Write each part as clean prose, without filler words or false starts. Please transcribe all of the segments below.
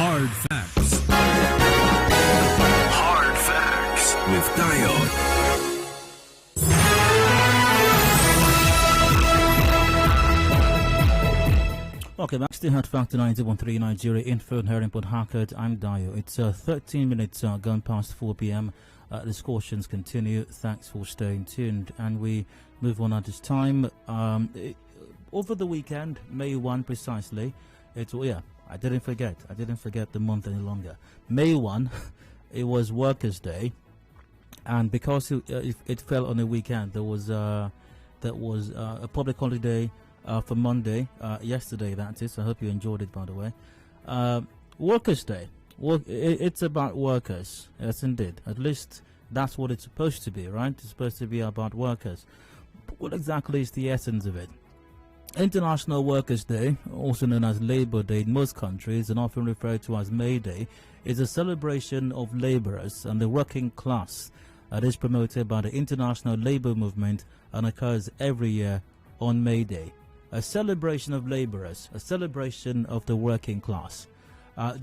Hard Facts. Hard Facts with Dio. Okay, back to Hard Factor 90.3 Nigeria Info and here in Port Harcourt. I'm Dio. It's 13 minutes gone past 4 p.m. Discussions continue. Thanks for staying tuned. And we move on at this time. Over the weekend, May 1 precisely, I didn't forget the month any longer. May 1, it was Workers' Day. And because it fell on a weekend, there was a public holiday for Monday, yesterday, that is. I hope you enjoyed it, by the way. Workers' Day. It's about workers. Yes, indeed. At least that's what it's supposed to be, right? It's supposed to be about workers. But what exactly is the essence of it? International Workers' Day, also known as Labor Day in most countries and often referred to as May Day, is a celebration of laborers and the working class that is promoted by the International Labour Movement and occurs every year on May Day. A celebration of laborers, a celebration of the working class.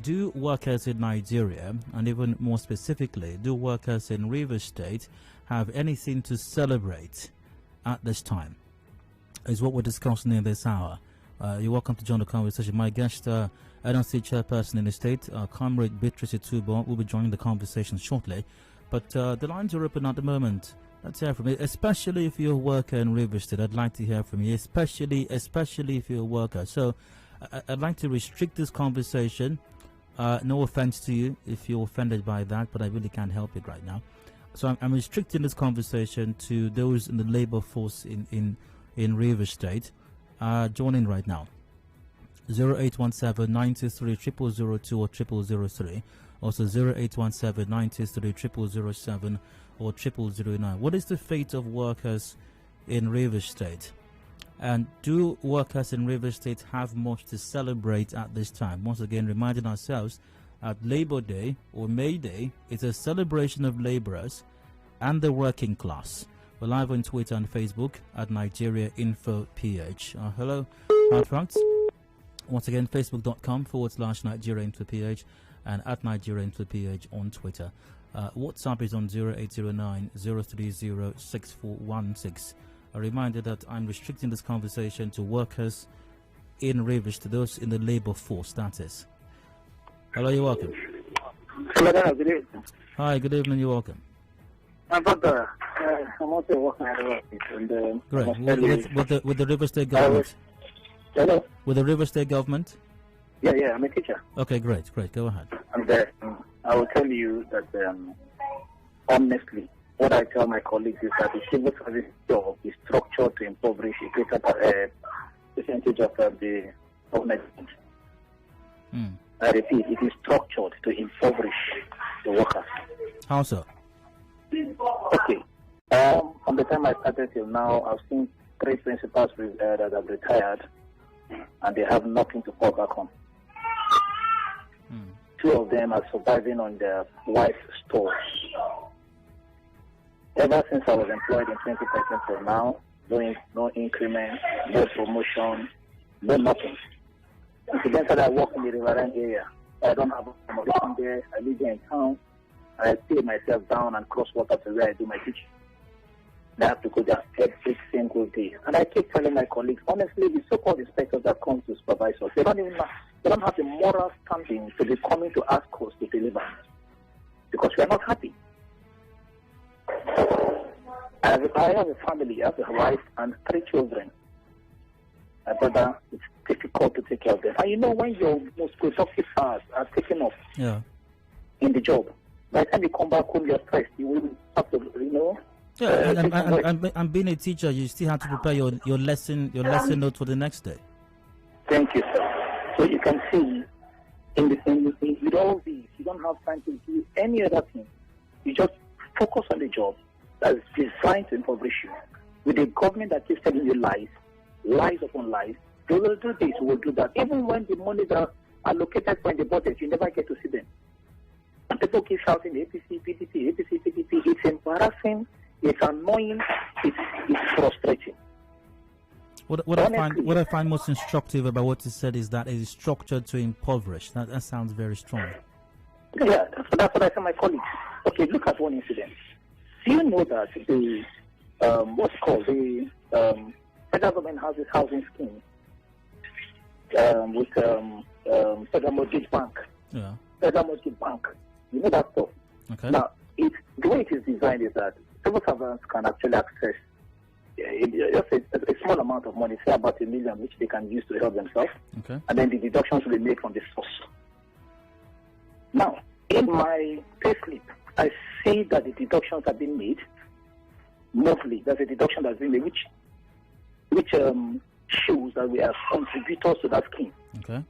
Do workers in Nigeria, and even more specifically, do workers in Rivers State have anything to celebrate at this time? Is what we're discussing in this hour. You're welcome to join the conversation. My guest, NLC Chairperson in the state, Comr Beatrice Itubor, will be joining the conversation shortly. But the lines are open at the moment. Let's hear from you, especially if you're a worker in Rivers State. I'd like to hear from you, especially if you're a worker. So I'd like to restrict this conversation. No offense to you if you're offended by that, but I really can't help it right now. So I'm restricting this conversation to those in the labor force in Rivers State. Join in right now. 0817 923 0002 or 0003. Also 0817 923 0007 or 0009. What is the fate of workers in Rivers State? And do workers in Rivers State have much to celebrate at this time? Once again, reminding ourselves that Labor Day or May Day is a celebration of laborers and the working class. We're live on Twitter and Facebook at Nigeria Info PH. Hello, Hard Facts. Once again, facebook.com/Nigeria Info PH and at Nigeria Info PH on Twitter. WhatsApp is on 0809 030 6416. A reminder that I'm restricting this conversation to workers in Rivers, to those in the labor force, that is. Hello, you're welcome. Hello, good evening. Hi, good evening, you're welcome. I'm also working at work. Great. With the Rivers State government? Hello? With the Rivers State government? Yeah, I'm a teacher. Okay, great, go ahead. And I will tell you that, honestly, what I tell my colleagues is that the civil service job is structured to impoverish a greater percentage of the government. I repeat, it is structured to impoverish the workers. How so? Okay. From the time I started till now, I've seen 3 principals that have retired, and they have nothing to fall back on. 2 of them are surviving on their wife's stores. Ever since I was employed in 2013 till now, no increment, no promotion, no nothing. Incidentally, I work in the Riverine area. I don't have accommodation there. I live there in town. I pay myself down and cross water to where I do my teaching. I have to go there every single day. And I keep telling my colleagues, honestly, the so-called inspectors that come to supervise us, they don't have the moral standing to be coming to ask us to deliver. Because we are not happy. I have a family, I have a wife and 3 children. My brother, it's difficult to take care of them. And you know, when your most productive hours are taken off in the job, by the time you come back home, you're stressed. You will have to, and being a teacher, you still have to prepare your lesson note for the next day. Thank you, sir. So you can see, with all these, you don't have time to do any other thing. You just focus on the job that is designed to impoverish you. With a government that keeps telling you lies upon lies, they will do this, will do that. Even when the monies are allocated for in the budget, you never get to see them. And people keep shouting APC, PDP, APC, PDP. It's embarrassing, it's annoying, it's frustrating. What I find most instructive about what you said is that it is structured to impoverish. That sounds very strong. Yeah, that's what I tell my colleagues. Okay, look at one incident. Do you know that the what's called the federal government has this housing scheme with Federal Mortgage Bank? Yeah. Federal Mortgage Bank. You know that stuff. Okay. Now, the way it is designed is that civil servants can actually access just a small amount of money, say about $1 million, which they can use to help themselves. Okay. And then the deductions will be made from the source. Now, in my payslip, I see that the deductions have been made monthly. There's a deduction that's been made, which shows that we are contributors to that scheme. Okay.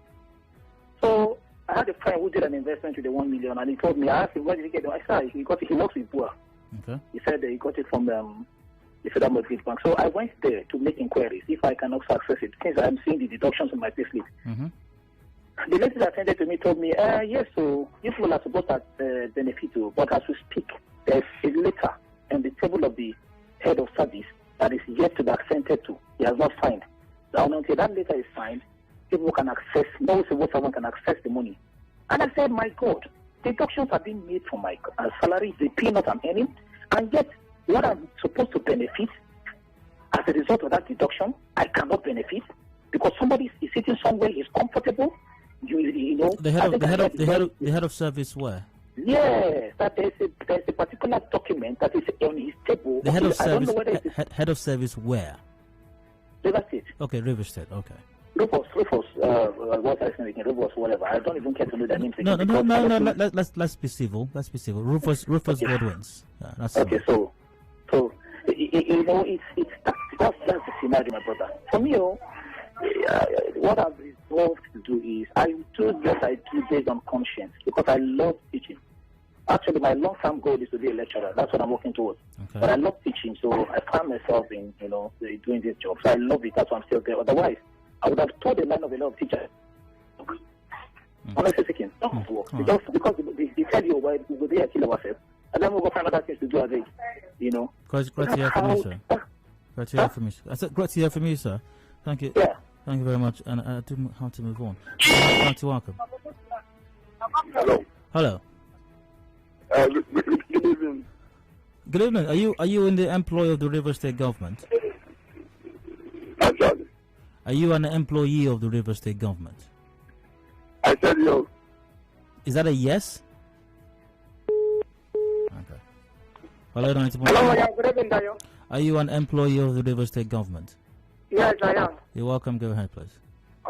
So I had a friend who did an investment with the 1 million, and he told me, I asked him, where did he get it? I said, he works with BUA. Okay. He said that he got it from the Federal Mortgage Bank. So I went there to make inquiries if I can also access it, since I'm seeing the deductions in my payslip. Mm-hmm. The lady that attended to me told me, yes, so you people are supposed to benefit too, but as we speak, there's a letter on the table of the head of service that is yet to be accented to. He has not signed. So until that letter is signed, people can access, no civil servant can access the money. And I said, my God, deductions are being made from my salary, the peanut I'm earning, and yet what I'm supposed to benefit as a result of that deduction, I cannot benefit because somebody is sitting somewhere, he's comfortable. You know, the head of service where? Yes, that there's a particular document that is on his table. The head of service. Head of service where? River State. Okay, River State. Okay. Rufus, what's I saying? Rufus, whatever. I don't even care to know their names. No. Let's be civil. Let's be civil. Rufus okay. Godwins. Yeah, that's okay. So you know, that's the scenario, my brother. For me, what I've resolved to do is I do what I do based on conscience because I love teaching. Actually, my long-term goal is to be a lecturer. That's what I'm working towards. Okay. But I love teaching, so I find myself in doing this job. So I love it. That's why I'm still there. Otherwise, I would have told the line of a lot of teachers. Honestly speaking, don't work. Just because they tell you why we go there and kill ourselves, and then we'll go find other things to do as well. Great to hear from you, sir. Great to hear from you. I said, great to hear from you, sir. Thank you. Yeah. Thank you very much. And I do have to move on. Welcome. Hello. Good evening. Good evening. Are you in the employ of the River State government? Actually. Are you an employee of the River State government? I said yes. Is that a yes? Okay. Hello, good evening, Dayo. Are you an employee of the River State government? Yes, I am. You're welcome. Go ahead, please.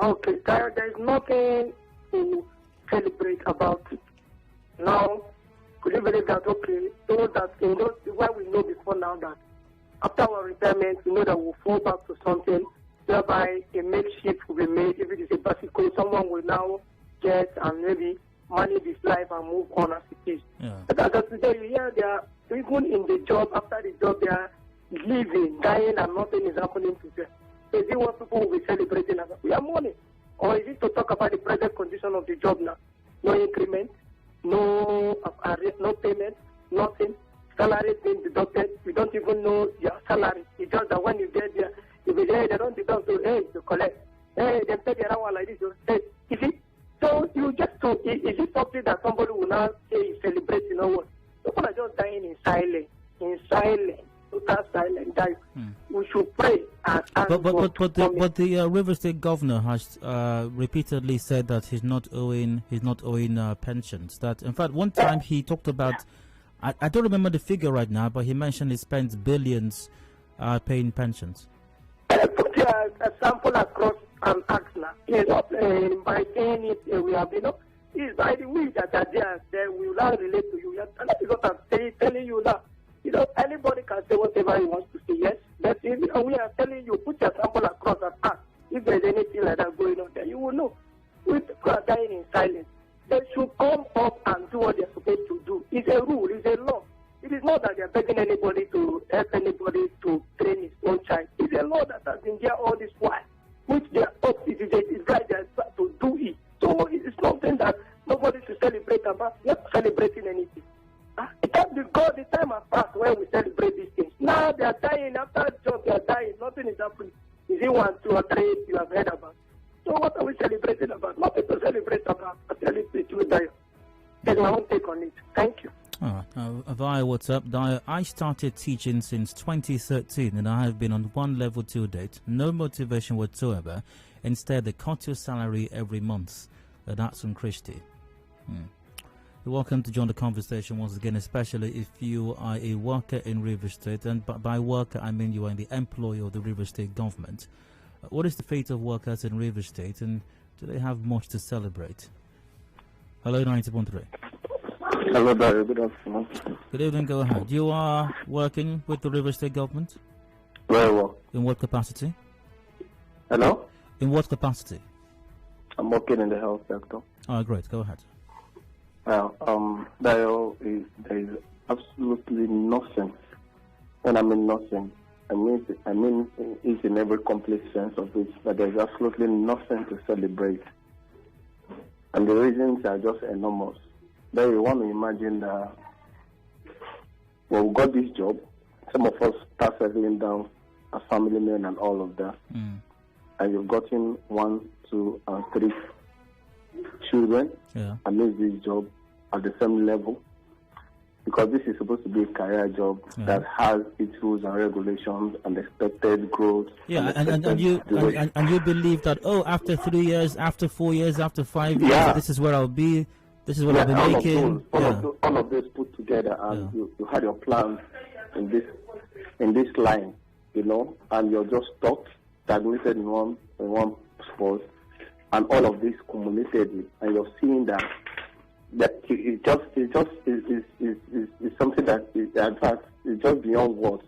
Okay, Dayo, there is nothing to celebrate about it. Now, could you believe that, okay, so that, why we know before now that after our retirement, we know that we'll fall back to something whereby a makeshift will be made. If it is a bicycle, someone will now get and maybe manage his life and move on as it is. Yeah. But as of today, you hear they are, even in the job, after the job, they are living, dying, and nothing is happening to them. So is it what people will be celebrating as we are mourning? Or is it to talk about the present condition of the job now? No increment, no payment, nothing. Salary being deducted. We don't even know your salary. It's just that when you get there, if you say they don't deduct, hey, you collect. Hey, they pay the other one like this. Hey, you see? So you just is it something that somebody will now say is celebrating or what? People are just dying in silence, total silence. We should pray and ask But the River State governor has repeatedly said that he's not owing pensions. That in fact one time he talked about, I don't remember the figure right now, but he mentioned he spends billions paying pensions. A sample across Axna. By saying it, we have it's by the way that are there, then we will not relate to you. And that is what I'm telling you now. Anybody can say whatever he wants to say, yes. But we are telling you, put your sample across and ask. If there's anything like that going on there, you will know. We are dying in silence. They should come up and do what they're supposed to do. It's a rule, it's a law. It is not that they're begging anybody to help anybody to train his own child. It's a law that has been there all this while, which they are up. It is right there to do it. So it is something that nobody should celebrate about. We're not celebrating anything. Because the time has passed when we celebrate these things. Now they are dying after job, they are dying. Nothing is happening. Is seen 1, 2, or 3 you have heard about. So what are we celebrating about? Nothing to celebrate about. I tell it to you, Dayo. There's my own take on it. Thank you. All right. Via what's up, Dayo? I started teaching since 2013 and I have been on one level to date. No motivation whatsoever. Instead, they cut your salary every month. That's on Christie. You're welcome to join the conversation once again, especially if you are a worker in River State. And by worker, I mean you are the employee of the River State government. What is the fate of workers in River State, and do they have much to celebrate? Hello, 90.3. Hello, Dayo. Good afternoon. Good evening, go ahead. You are working with the River State government? Very well. In what capacity? Hello? In what capacity? I'm working in the health sector. Oh, great. Go ahead. Dayo, there is absolutely nothing. When I mean nothing, I mean it's in every complete sense of it, but there's absolutely nothing to celebrate. And the reasons are just enormous. Then you want to imagine that when we got this job, some of us start settling down as family men and all of that. And you've gotten 1, 2, and 3 children and make this job at the same level, because this is supposed to be a career job that has its rules and regulations and expected growth. Yeah, and you believe that after 3 years, after 4 years, after 5 years, this is where I'll be. This is what I'll be making. All of this put together, and you had your plans in this line, and you're just stuck, stagnated in one spot, and all of this cumulatively, and you're seeing that it just is something that is, in fact, it's just beyond words.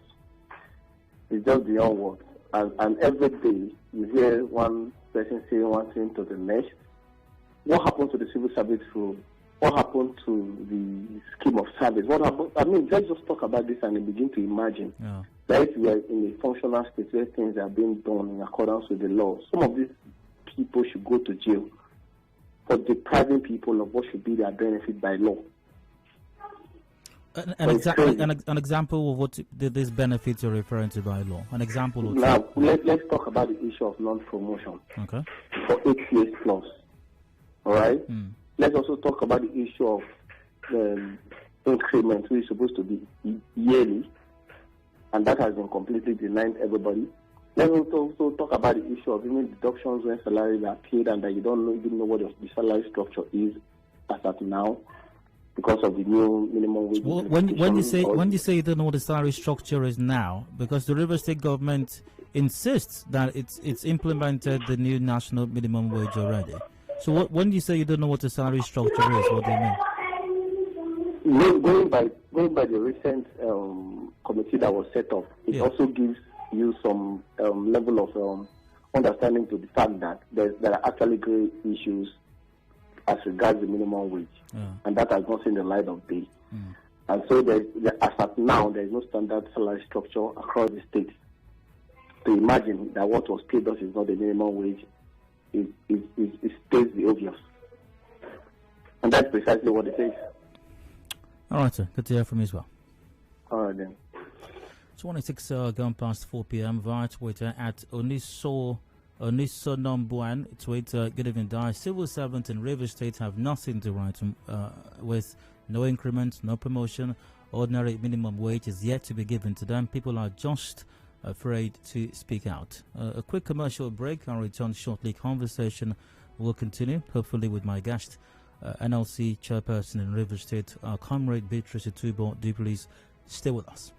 It's just beyond words. And every day you hear one person saying one thing to the next. What happened to the civil service rule? What happened to the scheme of service? What happened? I mean, let's just talk about this and begin to imagine that we are in a functional state where things are being done in accordance with the law. Some of these people should go to jail for depriving people of what should be their benefit by law. An example of what these benefits you're referring to by law. An example of now, let's talk about the issue of non-promotion. Okay. For 8 years plus. All right? Let's also talk about the issue of increment, which is supposed to be yearly, and that has been completely denied everybody. Let's also talk about the issue of even deductions when salaries are paid and that you don't even know what the salary structure is as at now because of the new minimum wage. Well, when you say you don't know what the salary structure is now, because the River State government insists that it's implemented the new national minimum wage already. So when you say you don't know what the salary structure is, what do you mean? Going by the recent committee that was set up, it also gives you some level of understanding to the fact that there are actually great issues as regards the minimum wage, and that has not seen the light of day. And so, as of now, there is no standard salary structure across the state. To imagine that what was paid us is not the minimum wage, it states the obvious, and that's precisely what it is. All right, sir. Good to hear from you as well. All right, then. 26 going past 4 p.m. via Twitter at Onisonombuan. Twitter, good evening, Di. Civil servants in River State have nothing to write with. No increment, no promotion. Ordinary minimum wage is yet to be given to them. People are just afraid to speak out. A quick commercial break. I'll return shortly. Conversation will continue, hopefully with my guest, NLC Chairperson in River State, our comrade Beatrice Itubor. Do please stay with us.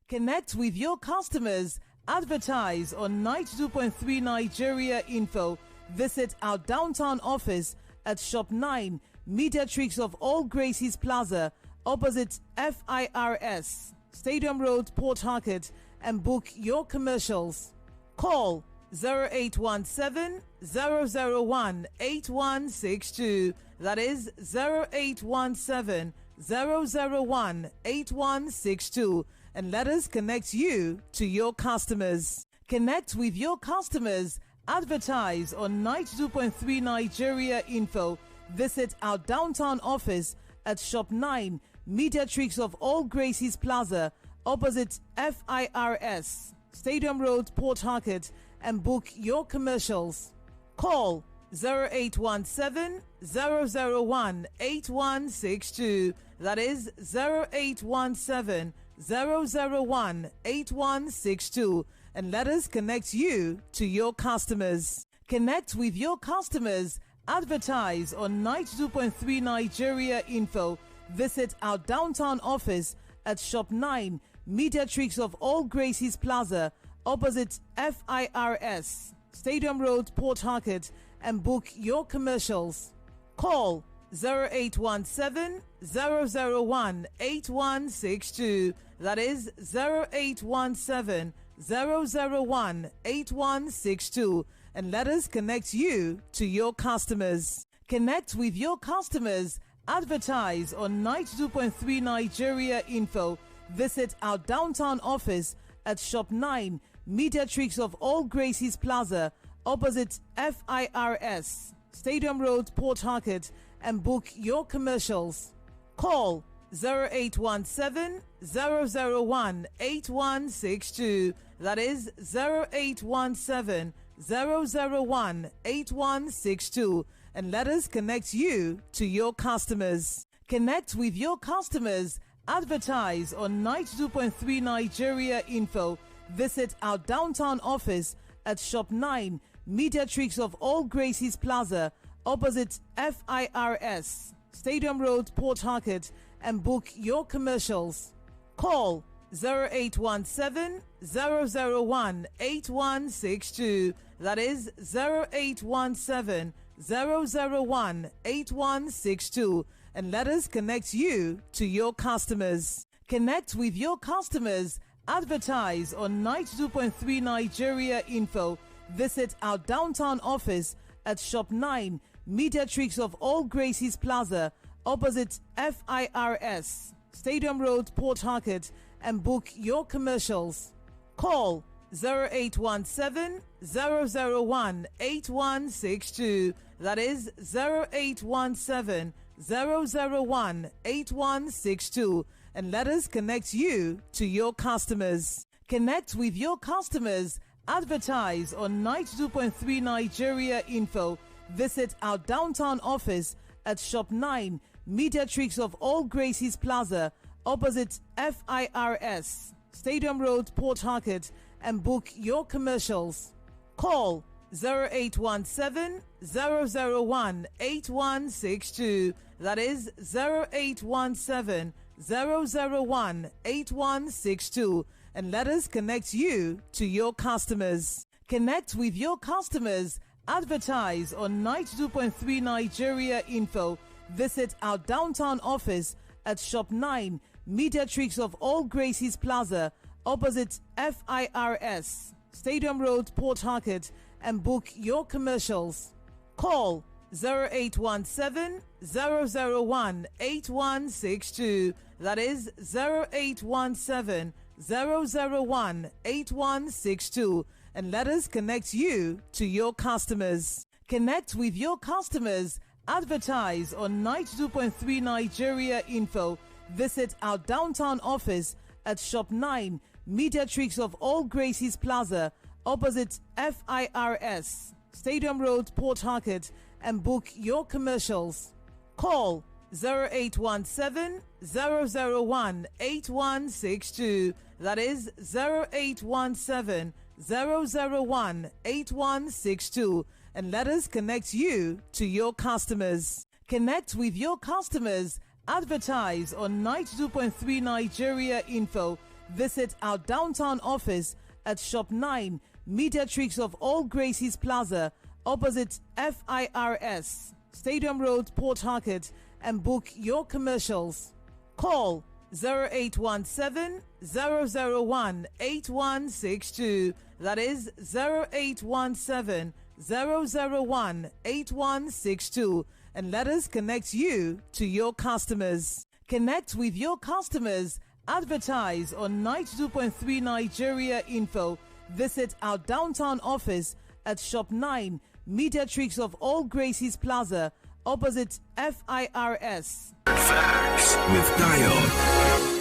Connect with your customers. Advertise on 92.3 Nigeria Info. Visit our downtown office at Shop 9, Mediatrix of All Gracies Plaza, opposite FIRS, Stadium Road, Port Harcourt, and book your commercials. Call 0817-001-8162. That is 0817-001-8162. And let us connect you to your customers. Connect with your customers. Advertise on 92.3 Nigeria Info. Visit our downtown office at Shop 9, Mediatrix of All Gracies Plaza, opposite FIRS, Stadium Road, Port Harcourt, and book your commercials. Call 0817 001 8162. That is 0817 001 8162. And let us connect you to your customers. Connect with your customers. Advertise on 92.3 Nigeria Info. Visit our downtown office at Shop 9, Mediatrix of All Gracies Plaza, opposite FIRS, Stadium Road, Port Harcourt, and book your commercials. Call 0817 001 8162. That is 0817 001 8162. And let us connect you to your customers. Connect with your customers. Advertise on 92.3 Nigeria Info. Visit our downtown office at Shop 9, Mediatrix of All Gracies Plaza, opposite FIRS, Stadium Road, Port Harcourt, and book your commercials. Call 0817 001 8162. That is 0817 001 8162. And let us connect you to your customers. Connect with your customers. Advertise on 92.3 Nigeria Info. Visit our downtown office at Shop 9, Mediatrix of All Gracies Plaza, opposite FIRS, Stadium Road, Port Harcourt, and book your commercials. Call 0817 001 8162. That is 0817 001 8162. And let us connect you to your customers. Connect with your customers. Advertise on 92.3 Nigeria Info. Visit our downtown office at Shop 9, Mediatrix of All Gracies Plaza, opposite FIRS, Stadium Road, Port Harcourt, and book your commercials. Call 0817 001 8162. That is 0817 001 8162. And let us connect you to your customers. Connect with your customers. Advertise on 92.3 Nigeria Info. Visit our downtown office at Shop 9, Mediatrix of All Gracies Plaza, opposite FIRS, Stadium Road, Port Harcourt, and book your commercials. Call 0817 001 8162. That is 0817 001 8162. And let us connect you to your customers. Connect with your customers. Advertise on 92.3 Nigeria Info. Visit our downtown office at Shop 9, Mediatrix of All Gracies Plaza, opposite FIRS, Stadium Road, Port Harcourt, and book your commercials. Call 0817 001 8162. That is 0817 001 8162. And let us connect you to your customers. Connect with your customers. Advertise on 92.3 Nigeria Info. Visit our downtown office at Shop 9, Mediatrix of All Gracies Plaza, opposite FIRS, Stadium Road, Port Harcourt, and book your commercials. Call 0817 001 8162. That is 0817 001 8162. And let us connect you to your customers. Connect with your customers. Advertise on 92.3 Nigeria Info. Visit our downtown office at Shop 9, Mediatrix of All Gracies Plaza, opposite FIRS, Stadium Road, Port Harcourt, and book your commercials. Call 0817 001 8162. That is 0817 001 8162. And let us connect you to your customers. Connect with your customers. Advertise on 92.3 Nigeria Info. Visit our downtown office at Shop 9, Mediatrix of All Gracies Plaza, opposite FIRS. Facts with Dayo.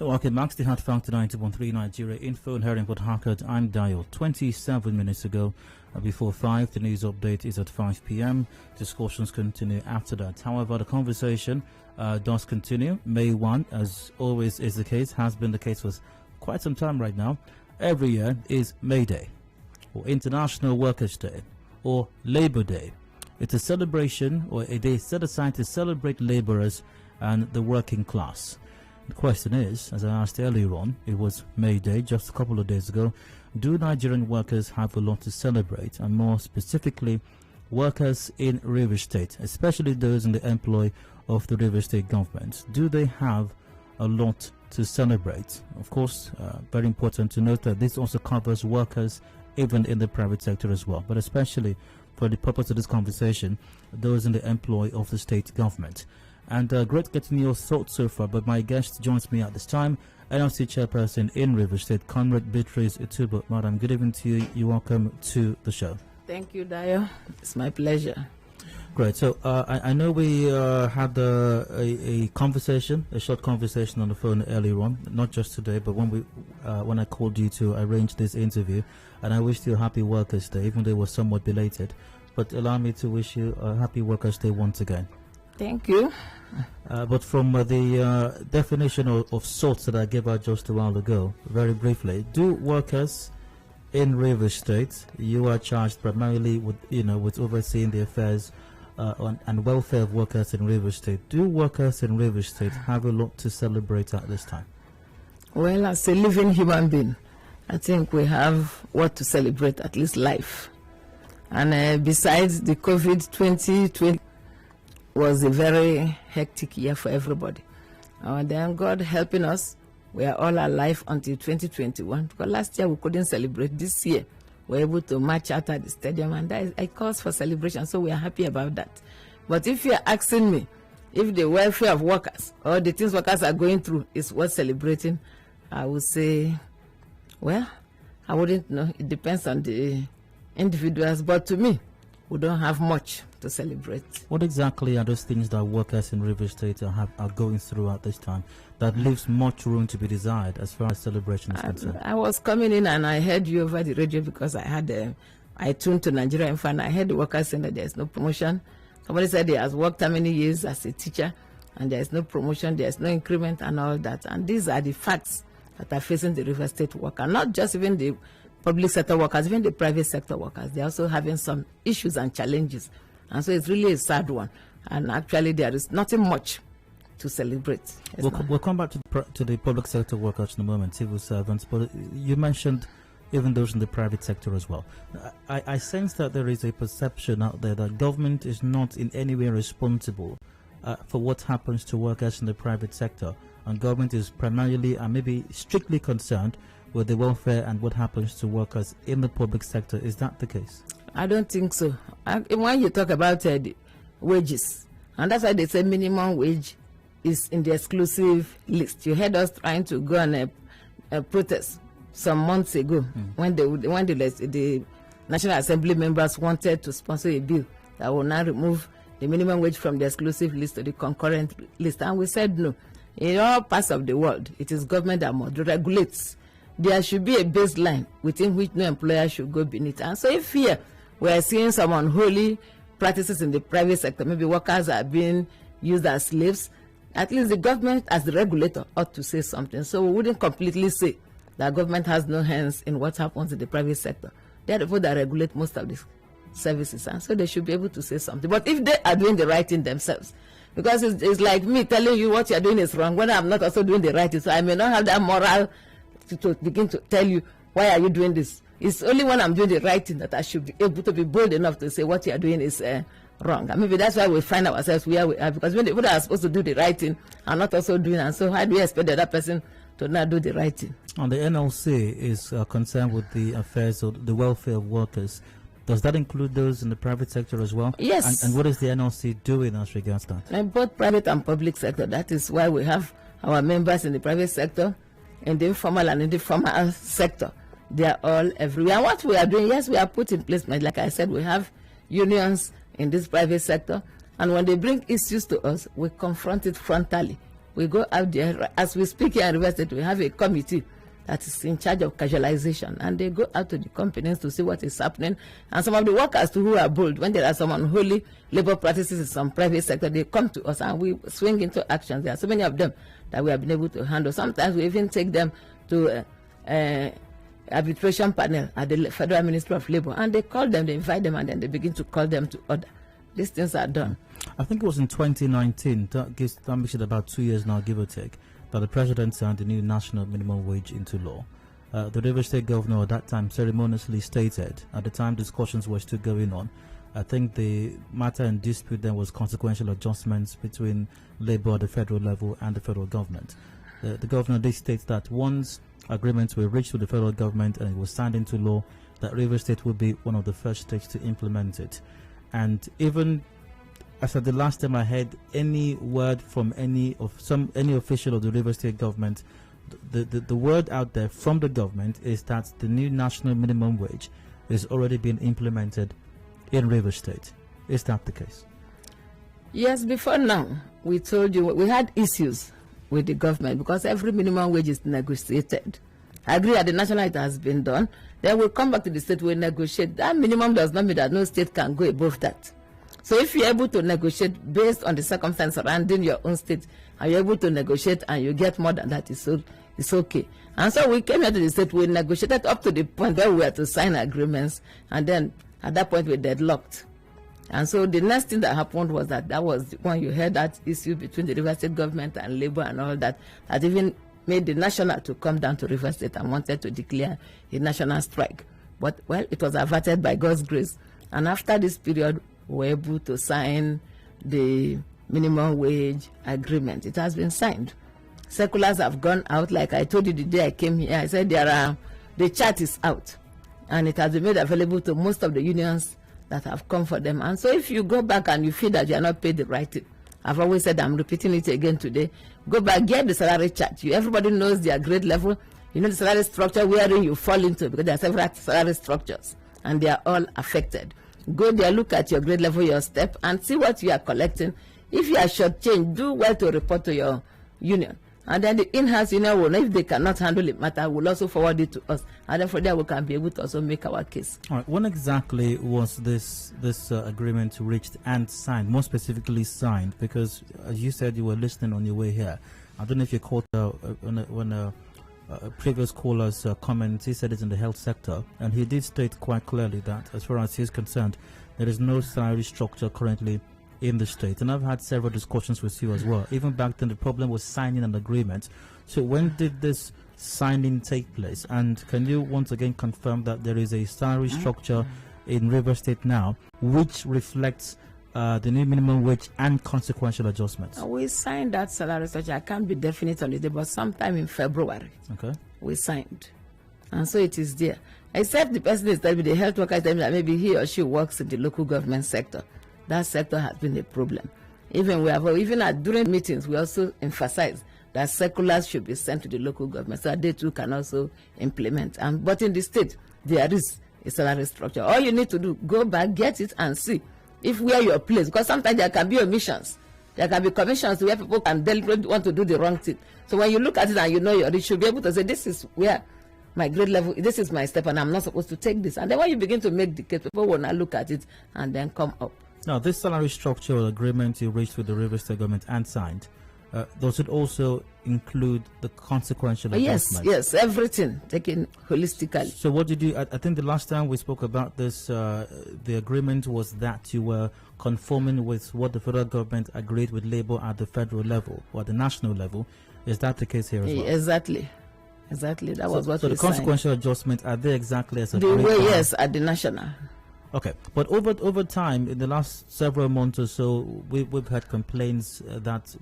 Okay, Max, the Hot Factor 90.3 Nigeria Info and Hearing Port Harcourt. I'm Dayo. 27 minutes ago, before 5, the news update is at 5 p.m. Discussions continue after that. However, the conversation does continue. May 1, as always is the case, has been the case for quite some time right now. Every year is May Day, or International Workers' Day, or Labor Day. It's a celebration or a day set aside to celebrate laborers and the working class. The question is, as I asked earlier on, it was May Day just a couple of days ago, do Nigerian workers have a lot to celebrate, and more specifically, workers in Rivers State, especially those in the employ of the Rivers State government, do they have a lot to celebrate? Of course, very important to note that this also covers workers even in the private sector as well, but especially for the purpose of this conversation, those in the employ of the state government. And great getting your thoughts so far, but my guest joins me at this time, NLC Chairperson in Rivers State, Comr Beatrice Itubor. Madam, good evening to you. You're welcome to the show. Thank you, Dayo. It's my pleasure. Great. So I know we had a conversation, a short conversation on the phone earlier on, not just today, but when I called you to arrange this interview, and I wished you a happy Workers' Day, even though it was somewhat belated. But allow me to wish you a happy Workers' Day once again. Thank you. But from the definition of sorts that I gave out just a while ago, very briefly, do workers in Rivers State, you are charged primarily with overseeing the affairs and welfare of workers in Rivers State. Do workers in Rivers State have a lot to celebrate at this time? Well, as a living human being, I think we have what to celebrate, at least life. And besides the COVID 2020 was a very hectic year for everybody. Then God helping us, we are all alive until 2021. Because last year we couldn't celebrate. This year we're able to march out at the stadium, and that is a cause for celebration. So we are happy about that. But if you're asking me if the welfare of workers or the things workers are going through is worth celebrating, I would say, well, I wouldn't know. It depends on the individuals. But to me, we don't have much to celebrate. What exactly are those things that workers in Rivers State are going through at this time that leaves much room to be desired as far as celebration is concerned? I was coming in and I heard you over the radio because I tuned to Nigeria Info, and I heard the workers saying that there's no promotion. Somebody said he has worked how many years as a teacher and there's no promotion, there's no increment and all that. And these are the facts that are facing the Rivers State worker, not just even the public sector workers, even the private sector workers. They're also having some issues and challenges. And so it's really a sad one. And actually there is nothing much to celebrate. We'll come back to the public sector workers in a moment, civil servants, but you mentioned even those in the private sector as well. I sense that there is a perception out there that government is not in any way responsible for what happens to workers in the private sector, and government is primarily and maybe strictly concerned with the welfare and what happens to workers in the public sector. Is that the case? I don't think so. When you talk about the wages, and that's why they say minimum wage is in the exclusive list. You heard us trying to go on a protest some months ago when the National Assembly members wanted to sponsor a bill that will now remove the minimum wage from the exclusive list to the concurrent list. And we said no. In all parts of the world, it is government that regulates. There should be a baseline within which no employer should go beneath. And so if here we are seeing some unholy practices in the private sector, maybe workers are being used as slaves, at least the government as the regulator ought to say something. So we wouldn't completely say that government has no hands in what happens in the private sector. They are the people that regulate most of the services, and so they should be able to say something. But if they are doing the right thing themselves, because it's like me telling you what you are doing is wrong when I'm not also doing the right thing, so I may not have that moral to begin to tell you, why are you doing this? It's only when I'm doing the right thing that I should be able to be bold enough to say what you are doing is wrong. And maybe that's why we find ourselves where we are, because when the people that are supposed to do the right thing are not also doing it. And so how do we expect the other person to not do the right thing? And the NLC is concerned with the affairs of the welfare of workers. Does that include those in the private sector as well? Yes. And what is the NLC doing as regards that? Both private and public sector. That is why we have our members in the private sector, in the informal and in the formal sector. They are all everywhere. And what we are doing, yes, we are put in place. Like I said, we have unions in this private sector. And when they bring issues to us, we confront it frontally. We go out there. As we speak here in River State, we have a committee that is in charge of casualization. And they go out to the companies to see what is happening. And some of the workers too, who are bold, when there are some unholy labor practices in some private sector, they come to us and we swing into action. There are so many of them that we have been able to handle. Sometimes we even take them to arbitration panel at the Federal Ministry of Labor, and they call them, they invite them, and then they begin to call them to order. These things are done. I think it was in 2019, that makes it about 2 years now, give or take, that the president signed the new national minimum wage into law. The River State governor at that time ceremoniously stated, at the time discussions were still going on, I think the matter in dispute then was consequential adjustments between labor at the federal level and the federal government. The governor did state that once agreements were reached with the federal government and it was signed into law, that River State would be one of the first states to implement it. And even as at the last time I heard any word from any official of the River State government, the word out there from the government is that the new national minimum wage is already being implemented in River State. Is that the case? Yes, before now, we told you we had issues with the government because every minimum wage is negotiated. I agree at the national it has been done. Then we'll come back to the state, we'll negotiate. That minimum does not mean that no state can go above that. So if you're able to negotiate based on the circumstances surrounding your own state, and you're able to negotiate and you get more than that, it's okay. And so we came here to the state, we negotiated up to the point where we had to sign agreements, and then at that point we deadlocked. And so the next thing that happened was that was when you heard that issue between the River State government and Labour and all that, that even made the national to come down to River State and wanted to declare a national strike. But, well, it was averted by God's grace. And after this period, we were able to sign the minimum wage agreement. It has been signed. Circulars have gone out. Like I told you the day I came here, I said the chart is out. And it has been made available to most of the unions that have come for them. And so if you go back and you feel that you are not paid the right thing, I've always said, I'm repeating it again today, go back, get the salary chart. Everybody knows their grade level. You know the salary structure wherein you fall into, because there are several salary structures and they are all affected. Go there, look at your grade level, your step, and see what you are collecting. If you are shortchanged, do well to report to your union. And then the in-house union will know if they cannot handle it matter, will also forward it to us. And then from there we can be able to also make our case. All right. When exactly was this agreement reached and signed? More specifically signed, because as you said, you were listening on your way here. I don't know if you caught when a previous caller's comment. He said it's in the health sector, and he did state quite clearly that as far as he's concerned, there is no salary structure currently in the state. And I've had several discussions with you as well. Even back then, the problem was signing an agreement. So when did this signing take place? And can you once again confirm that there is a salary structure in River State now which reflects the new minimum wage and consequential adjustments? We signed that salary structure. I can't be definite on it, but sometime in February. Okay. We signed. And so it is there. Except the person is telling me, the health worker is telling me that maybe he or she works in the local government sector. That sector has been a problem. Even during meetings, we also emphasize that circulars should be sent to the local government so that they too can also implement. But in the state, there is a salary structure. All you need to do, go back, get it, and see if where your place. Because sometimes there can be omissions. There can be commissions where people can deliberately want to do the wrong thing. So when you look at it and you know you should be able to say, this is where my grade level, this is my step, and I'm not supposed to take this. And then when you begin to make the case, people will not look at it and then come up. Now, this salary structural agreement you reached with the River State government and signed, does it also include the consequential adjustment? Yes, everything taken holistically. So what did you, I think the last time we spoke about this, the agreement was that you were conforming with what the federal government agreed with Labour at the federal level or at the national level. Is that the case here as well? Exactly. That was what we signed. So the consequential adjustments, are they exactly as agreed? The way, yes, at the national. Okay, but over time, in the last several months or so, we've had complaints that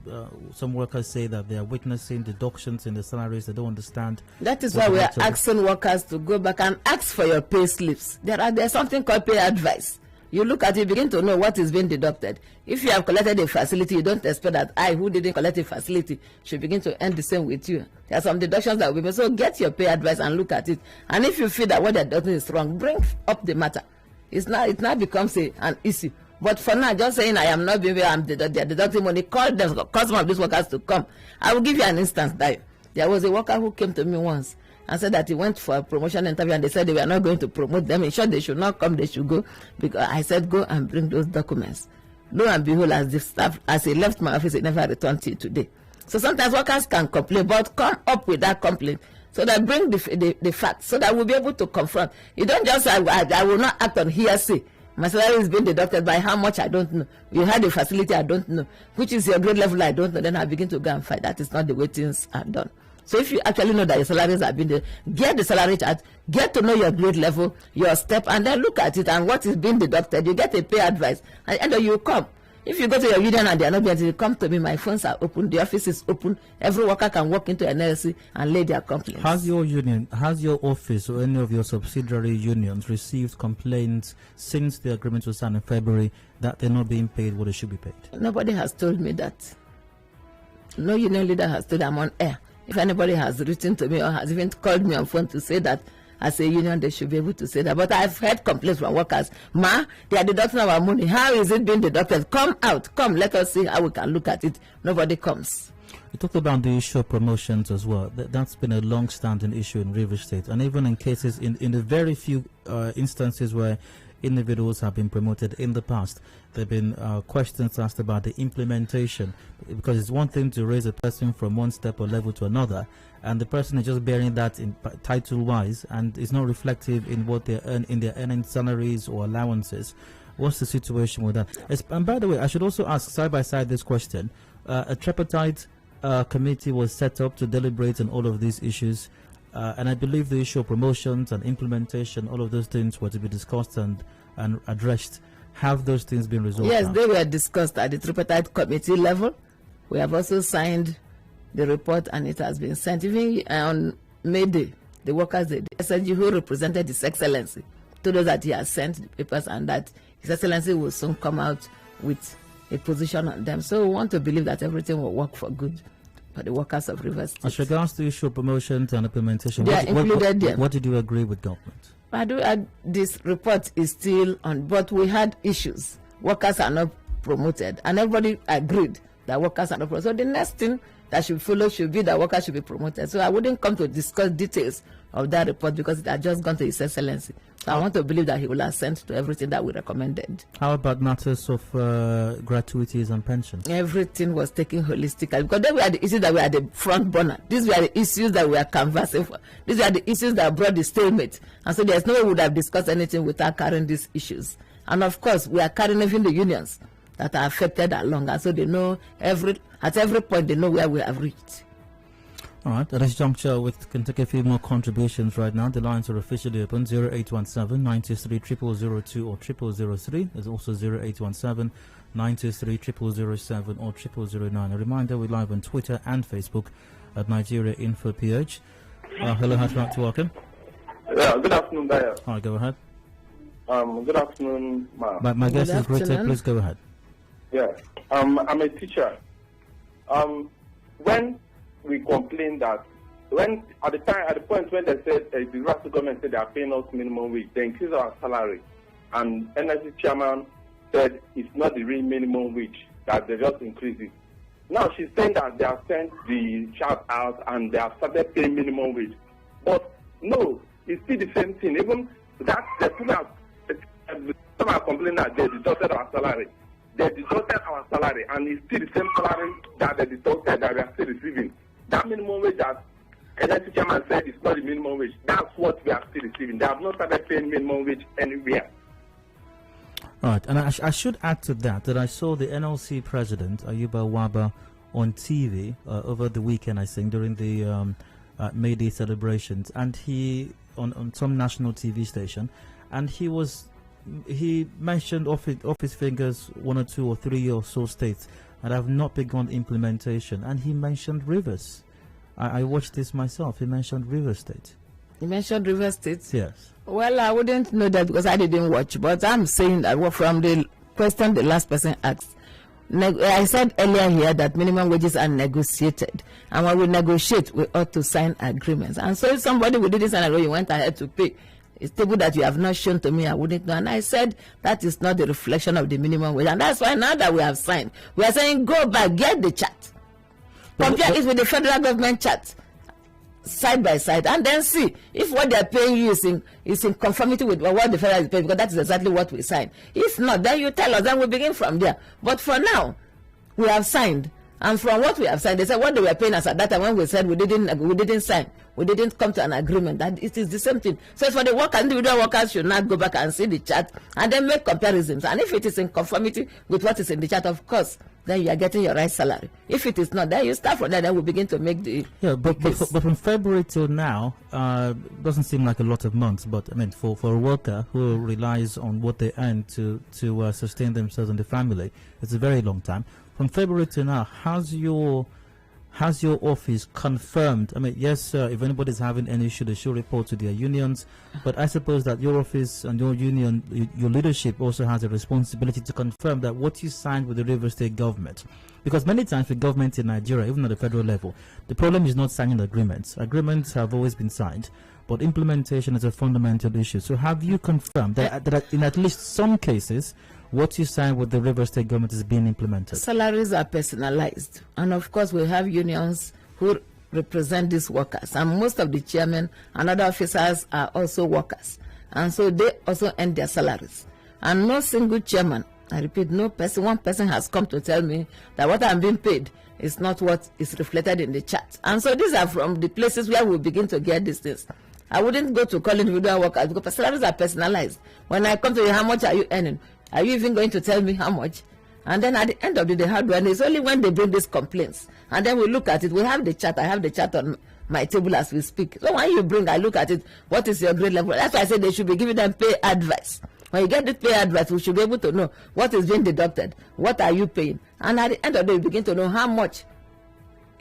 some workers say that they are witnessing deductions in the salaries. They don't understand. That is why we are asking workers to go back and ask for your pay slips. There's something called pay advice. You look at it, begin to know what is being deducted. If you have collected a facility, you don't expect that I, who didn't collect a facility, should begin to earn the same with you. There are some deductions that will be made. So get your pay advice and look at it. And if you feel that what they're doing is wrong, bring up the matter. It now becomes an issue. But for now, just saying I am not being where they're deducting money, call them, call some of these workers to come. I will give you an instance that there was a worker who came to me once and said that he went for a promotion interview and they said they were not going to promote them. In short, they should not come, they should go. Because I said, go and bring those documents. Lo and behold, as he left my office, he never returned till today. So sometimes workers can complain, but come up with that complaint so that bring the facts so that we'll be able to confront. You don't just say, I will not act on hearsay. My salary is being deducted by how much I don't know. You had a facility I don't know. Which is your grade level I don't know. Then I begin to go and fight. That is not the way things are done. So if you actually know that your salaries have been there, get the salary chart, get to know your grade level, your step, and then look at it and what is being deducted. You get a pay advice, and then you come. If you go to your union and they are not going to come to me, my phones are open, the office is open. Every worker can walk into an LLC and lay their complaints. Has your office or any of your subsidiary unions received complaints since the agreement was signed in February that they're not being paid what they should be paid? Nobody has told me that. No union leader has told them on air. If anybody has written to me or has even called me on phone to say that, as a union, they should be able to say that. But I've heard complaints from workers. They are deducting our money. How is it being deducted? Come out. Come, let us see how we can look at it. Nobody comes. You talked about the issue of promotions as well. That's been a long-standing issue in Rivers State. And even in cases, in the very few instances where individuals have been promoted in the past, there have been questions asked about the implementation, because it's one thing to raise a person from one step or level to another, and the person is just bearing that in title-wise, and it's not reflective in what they earn in their earning salaries or allowances. What's the situation with that? And by the way, I should also ask side by side this question. A tripartite committee was set up to deliberate on all of these issues. And I believe the issue of promotions and implementation, all of those things were to be discussed and addressed. Have those things been resolved? Yes, now? They were discussed at the tripartite committee level. We have also signed the report and it has been sent. Even on May Day, the workers, the SNG who represented His Excellency, told us that he has sent the papers and that His Excellency will soon come out with a position on them. So we want to believe that everything will work for good for the workers of Rivers State. As regards to the issue of promotions and implementation, they are included there. What did you agree with government? This report is still on, but we had issues. Workers are not promoted, and everybody agreed that workers are not promoted. So the next thing that should follow should be that workers should be promoted. So I wouldn't come to discuss details of that report because it had just gone to His Excellency. So I want to believe that he will assent to everything that we recommended. How about matters of gratuities and pensions? Everything was taken holistically because they were the issues that were at the front burner. These were the issues that we were canvassing for. These were the issues that brought the stalemate. And so there's no way we would have discussed anything without carrying these issues. And of course, we are carrying even the unions that are affected along. And so they know at every point they know where we have reached. All right, at this juncture, we can take a few more contributions right now. The lines are officially open, 0817 923 0002 or 0003. There's also 0817 923 0007 or 0009. A reminder, we're live on Twitter and Facebook at Nigeria Info PH. Hello, how to welcome? Yeah, good afternoon, Daya. All right, go ahead. Good afternoon, ma'am. My guest is Rita, please go ahead. Yeah, I'm a teacher. When we complain that at the point when they said the Rivers government said they are paying us minimum wage, they increase our salary, and NSC chairman said it's not the real minimum wage, that they just increase it. Now she's saying that they have sent the child out and they have started paying minimum wage, but no, it's still the same thing. Even that some are complaining that they deducted our salary. They deducted our salary, and it's still the same salary that they deducted that we are still receiving. That minimum wage that NSC chairman said is not the minimum wage. That's what we are still receiving. They have not started paying minimum wage anywhere. All right, and I should add to that I saw the NLC president, Ayuba Waba, on TV over the weekend, I think, during the May Day celebrations, and he, on some national TV station, and he mentioned off his fingers 1 or 2 or 3 or so states that have not begun implementation, and he mentioned Rivers. I watched this myself. He mentioned Rivers State. You mentioned River State. Yes. Well, I wouldn't know that because I didn't watch, but I'm saying that from the question the last person asked, I said earlier here that minimum wages are negotiated, and when we negotiate, we ought to sign agreements. And so if somebody who did this and you went ahead to pay, it's table that you have not shown to me, I wouldn't know. And I said that is not the reflection of the minimum wage, and that's why now that we have signed, we are saying go back, get the chart, compare it with the federal government chart, side by side, and then see if what they are paying you is in conformity with what the federal is paying, because that is exactly what we signed. If not, then you tell us, then we begin from there. But for now, we have signed, and from what we have signed, they said what they were paying us at that time when we said we didn't sign, we didn't come to an agreement, that it is the same thing. So for the workers, individual workers should not go back and see the chart and then make comparisons. And if it is in conformity with what is in the chart, of course, then you are getting your right salary. If it is not, then you start from there, then we begin to make the but from February till now, doesn't seem like a lot of months, but I mean for a worker who relies on what they earn to sustain themselves and the family, it's a very long time. From February to now, has your office confirmed? I mean, yes, if anybody's having any issue, they should report to their unions. But I suppose that your office and your union, your leadership also has a responsibility to confirm that what you signed with the River State government. Because many times with government in Nigeria, even at the federal level, the problem is not signing agreements. Agreements have always been signed, but implementation is a fundamental issue. So have you confirmed that in at least some cases, what you signed with the River State government is being implemented? Salaries are personalized, and of course we have unions who represent these workers, and most of the chairmen and other officers are also workers, and so they also earn their salaries. And no single chairman, I repeat, one person has come to tell me that what I'm being paid is not what is reflected in the chart. And so these are from the places where we begin to get these things. I wouldn't go to call individual workers because salaries are personalized. When I come to you, how much are you earning? Are you even going to tell me how much? And then at the end of the day, how do I know? It's only when they bring these complaints. And then we look at it. We have the chart. I have the chart on my table as we speak. So when you bring, I look at it. What is your grade level? That's why I said they should be giving them pay advice. When you get the pay advice, we should be able to know what is being deducted. What are you paying? And at the end of the day, we begin to know how much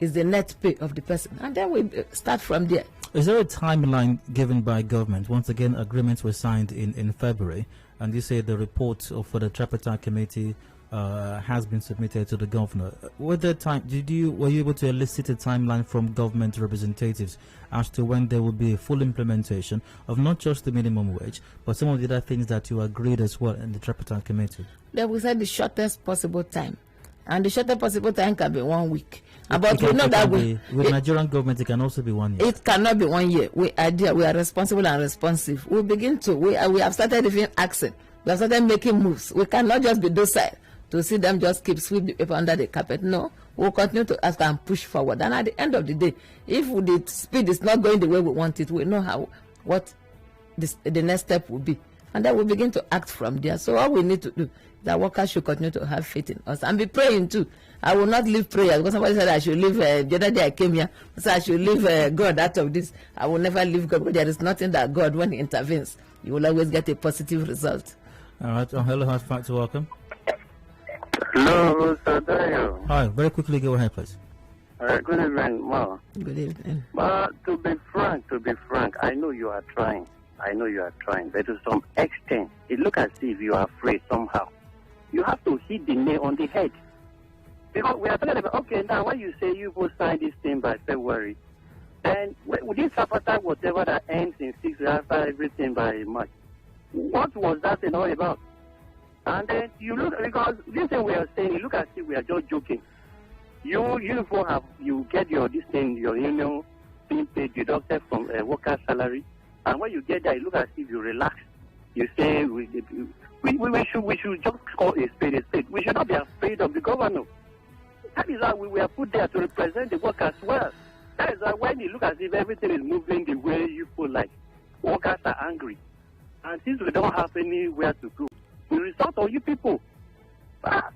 is the net pay of the person. And then we start from there. Is there a timeline given by government? Once again, agreements were signed in February, and you say the report for the tripartite committee has been submitted to the governor. Were you able to elicit a timeline from government representatives as to when there will be a full implementation of not just the minimum wage, but some of the other things that you agreed as well in the tripartite committee? Then we said the shortest possible time, and the shortest possible time can be 1 week. But we know that with Nigerian government, it can also be 1 year. It cannot be 1 year. We are responsible and responsive. We begin to. We have started even asking. We have started making moves. We cannot just be docile to see them just keep sweep the paper under the carpet. No, we'll continue to ask and push forward. And at the end of the day, if the speed is not going the way we want it, we know what the next step will be, and then we begin to act from there. So all we need to do, that workers should continue to have faith in us and be praying too. I will not leave prayer because somebody said I should leave. The other day I came here, so I should leave God out of this. I will never leave God, because there is nothing that God, when He intervenes, you will always get a positive result. All right. Hello, how's back to welcome? Hello, Mr. Dayo. Hi. Very quickly, go ahead, please. Good evening, Ma. Good evening. But to be frank, I know you are trying. But to some extent, it looks as if you are afraid somehow. You have to hit the nail on the head. Because we are talking about, okay, now when you say you will sign this thing by February, then with this appetite, whatever that ends in 6 weeks after everything by March, what was that thing all about? And then you look, because this thing we are saying, you look as if we are just joking. You get your union being paid deducted from a worker's salary, and when you get there, you look as if you relax. You say we should just call a spade a spade. We should not be afraid of the governor. That is why we were put there to represent the workers well. That is why when you look as if everything is moving the way you feel like, workers are angry. And since we don't have anywhere to go, we resort on you people.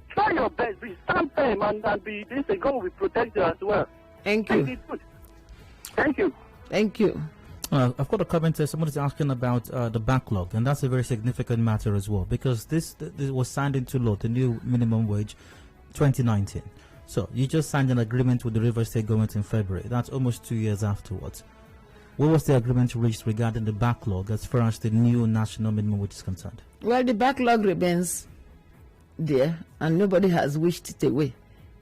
Try your best, be stand firm, and be this, and God will protect you as well. Thank you. Thank you. Thank you. I've got a comment. Somebody's asking about the backlog, and that's a very significant matter as well, because this was signed into law, the new minimum wage, 2019. So you just signed an agreement with the River State government in February. That's almost 2 years afterwards. What was the agreement reached regarding the backlog as far as the new national minimum wage is concerned? Well, the backlog remains there, and nobody has wished it away.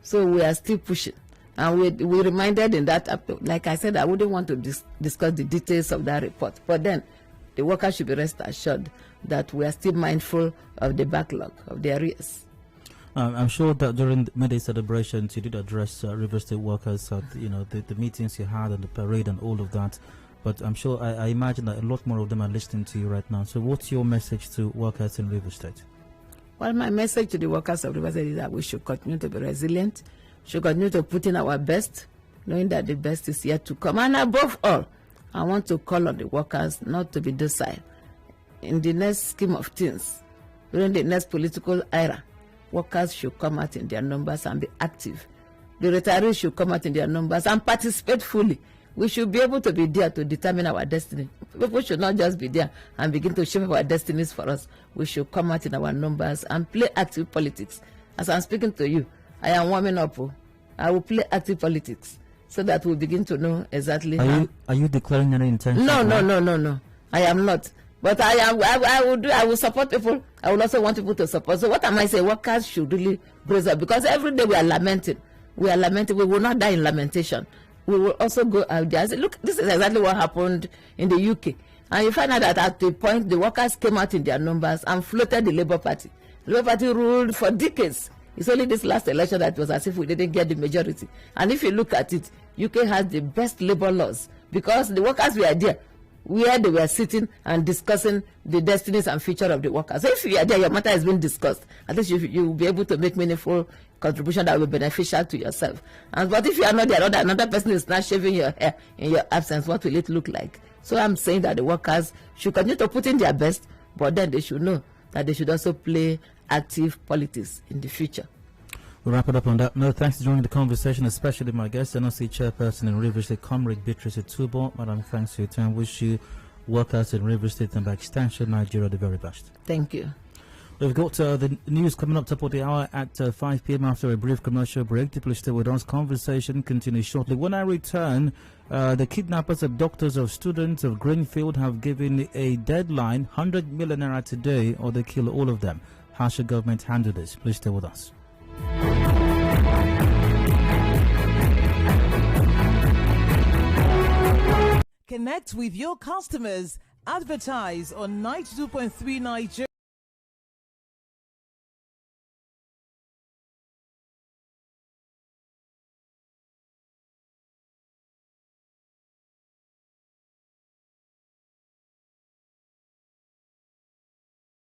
So we are still pushing. And we reminded in that, like I said, I wouldn't want to discuss the details of that report. But then the workers should be rest assured that we are still mindful of the backlog, of the arrears. I'm sure that during the May-Day celebrations, you did address River State workers at the meetings you had and the parade and all of that. But I'm sure, I imagine that a lot more of them are listening to you right now. So what's your message to workers in River State? Well, my message to the workers of River State is that we should continue to be resilient, should continue to put in our best, knowing that the best is yet to come. And above all, I want to call on the workers not to be docile. In the next scheme of things, during the next political era, workers should come out in their numbers and be active. The retirees should come out in their numbers and participate fully. We should be able to be there to determine our destiny. People should not just be there and begin to shape our destinies for us. We should come out in our numbers and play active politics. As I'm speaking to you, I am warming up. I will play active politics so that we'll begin to know exactly Are you declaring any intention? No. I am not. But I will support people. I will also want people to support. So what am I saying? Workers should really brace up, because every day we are lamenting. We will not die in lamentation. We will also go out there and say, look, this is exactly what happened in the UK. And you find out that at the point, the workers came out in their numbers and floated the Labour Party. The Labour Party ruled for decades. It's only this last election that was as if we didn't get the majority. And if you look at it, UK has the best labour laws, because the workers were there where they were sitting and discussing the destinies and future of the workers. So if you are there, your matter has been discussed. At least you will be able to make meaningful contribution that will be beneficial to yourself. But if you are not there, another person is not shaving your hair in your absence, what will it look like? So I'm saying that the workers should continue to put in their best, but then they should know that they should also play active politics in the future. We'll wrap it up on that note. Thanks for joining the conversation, especially my guest, NLC Chairperson in River State, Comr Beatrice Itubor. Madam, thanks for your time. Wish you workers in River State and by extension Nigeria the very best. Thank you. We've got the news coming up top of the hour at 5 p.m. after a brief commercial break. Please stay with us. Conversation continues shortly. When I return, the kidnappers, abductors of students of Greenfield have given a deadline, 100 million naira today, or they kill all of them. How should government handle this? Please stay with us. Connect with your customers. Advertise on 92.3 Nigeria.